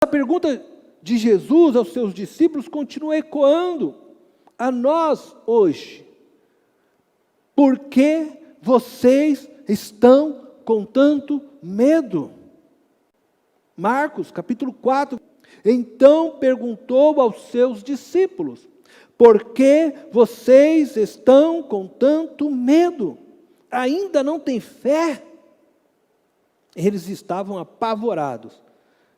A pergunta de Jesus aos seus discípulos continua ecoando a nós hoje. Por que vocês estão com tanto medo? Marcos, capítulo 4. Então perguntou aos seus discípulos: por que vocês estão com tanto medo? Ainda não têm fé? Eles estavam apavorados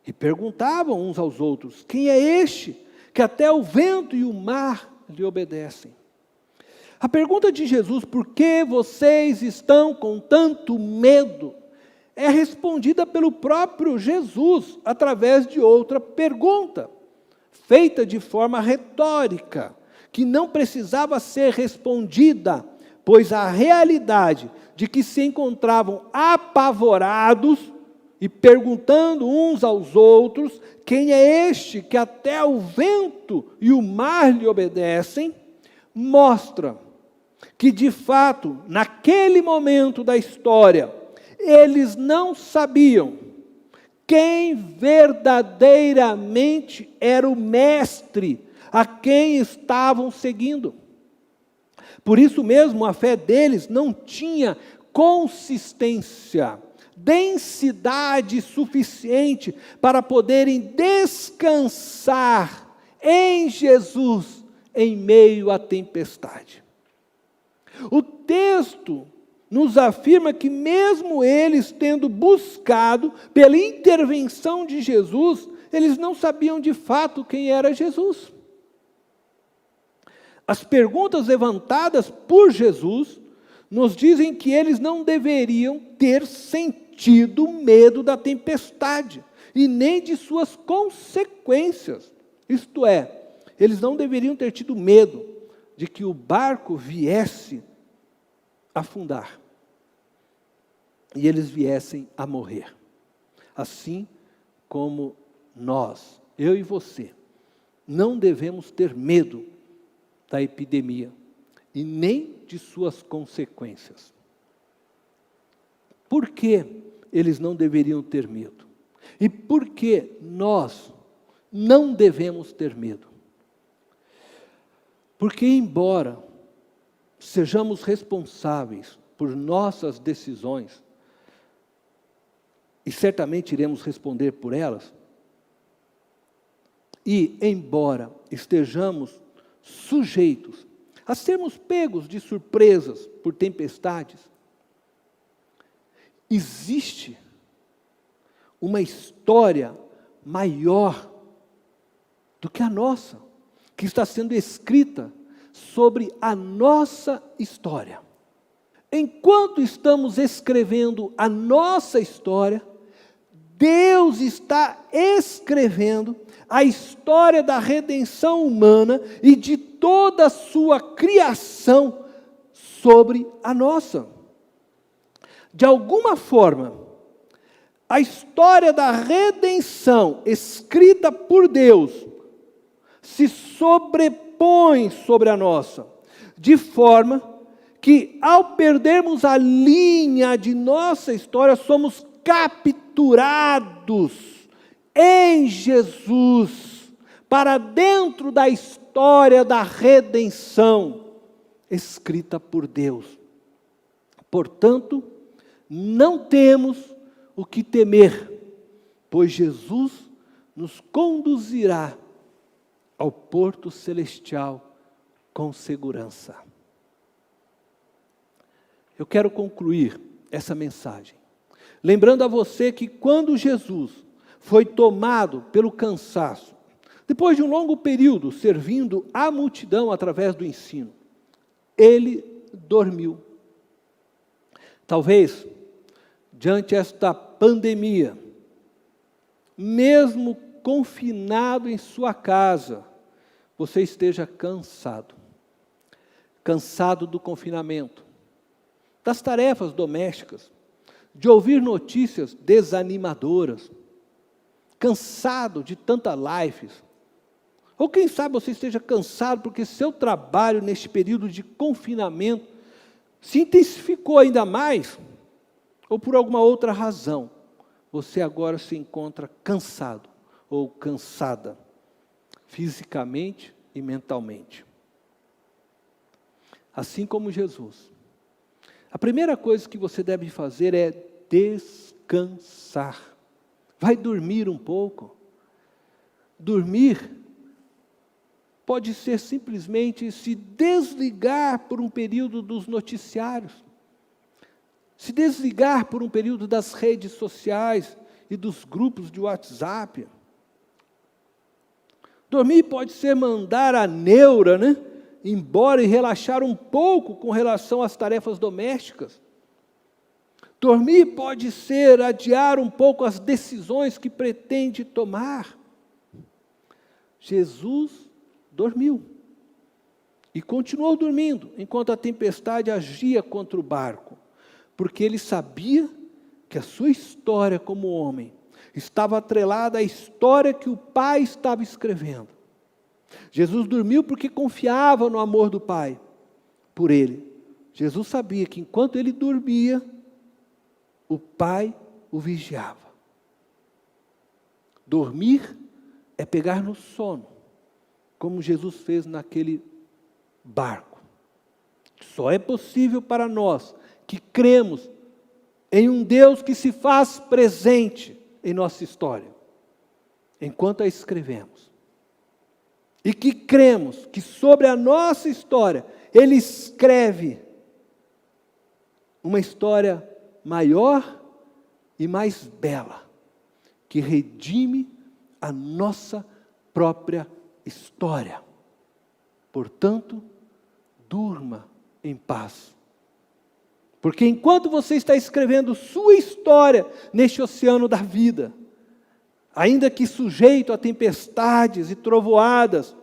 e perguntavam uns aos outros: quem é este que até o vento e o mar lhe obedecem? A pergunta de Jesus, por que vocês estão com tanto medo, é respondida pelo próprio Jesus, através de outra pergunta, feita de forma retórica, que não precisava ser respondida, pois a realidade de que se encontravam apavorados e perguntando uns aos outros, quem é este que até o vento e o mar lhe obedecem, mostra que, de fato, naquele momento da história, eles não sabiam quem verdadeiramente era o mestre a quem estavam seguindo. Por isso mesmo, a fé deles não tinha consistência, densidade suficiente para poderem descansar em Jesus em meio à tempestade. O texto nos afirma que mesmo eles tendo buscado pela intervenção de Jesus, eles não sabiam de fato quem era Jesus. As perguntas levantadas por Jesus nos dizem que eles não deveriam ter sentido medo da tempestade e nem de suas consequências. Isto é, eles não deveriam ter tido medo de que o barco viesse afundar e eles viessem a morrer. Assim como nós, eu e você, não devemos ter medo da epidemia e nem de suas consequências. Por que eles não deveriam ter medo? E por que nós não devemos ter medo? Porque, embora sejamos responsáveis por nossas decisões, e certamente iremos responder por elas, e embora estejamos sujeitos a sermos pegos de surpresas por tempestades, existe uma história maior do que a nossa, que está sendo escrita sobre a nossa história. Enquanto estamos escrevendo a nossa história, Deus está escrevendo a história da redenção humana e de toda a sua criação sobre a nossa. De alguma forma, a história da redenção escrita por Deus se sobrepõe sobre a nossa, de forma que, ao perdermos a linha de nossa história, somos capturados em Jesus, para dentro da história da redenção, escrita por Deus. Portanto, não temos o que temer, pois Jesus nos conduzirá ao porto celestial com segurança. Eu quero concluir essa mensagem lembrando a você que quando Jesus foi tomado pelo cansaço, depois de um longo período servindo a multidão através do ensino, ele dormiu. Talvez, diante esta pandemia, mesmo confinado em sua casa, você esteja cansado. Cansado do confinamento, das tarefas domésticas, de ouvir notícias desanimadoras, cansado de tantas lives, ou quem sabe você esteja cansado porque seu trabalho neste período de confinamento se intensificou ainda mais, ou por alguma outra razão, você agora se encontra cansado, ou cansada, fisicamente e mentalmente. Assim como Jesus. A primeira coisa que você deve fazer é descansar. Vai dormir um pouco. Dormir pode ser simplesmente se desligar por um período dos noticiários, se desligar por um período das redes sociais e dos grupos de WhatsApp. Dormir pode ser mandar a neura, embora e relaxar um pouco com relação às tarefas domésticas. Dormir pode ser adiar um pouco as decisões que pretende tomar. Jesus dormiu e continuou dormindo enquanto a tempestade agia contra o barco, porque ele sabia que a sua história como homem estava atrelada à história que o Pai estava escrevendo. Jesus dormiu porque confiava no amor do Pai por ele. Jesus sabia que enquanto ele dormia, o Pai o vigiava. Dormir é pegar no sono, como Jesus fez naquele barco. Só é possível para nós que cremos em um Deus que se faz presente em nossa história, enquanto a escrevemos. E que cremos que sobre a nossa história, Ele escreve uma história maior e mais bela, que redime a nossa própria história. Portanto, durma em paz. Porque enquanto você está escrevendo sua história neste oceano da vida, ainda que sujeito a tempestades e trovoadas,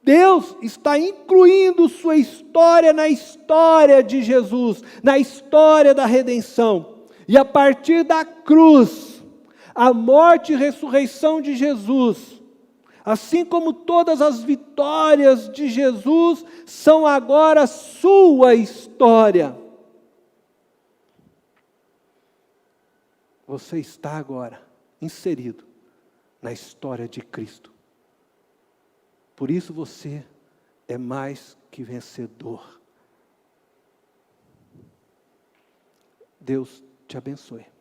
Deus está incluindo sua história na história de Jesus, na história da redenção. E a partir da cruz, a morte e ressurreição de Jesus, assim como todas as vitórias de Jesus, são agora sua história. Você está agora inserido na história de Cristo. Por isso você é mais que vencedor. Deus te abençoe.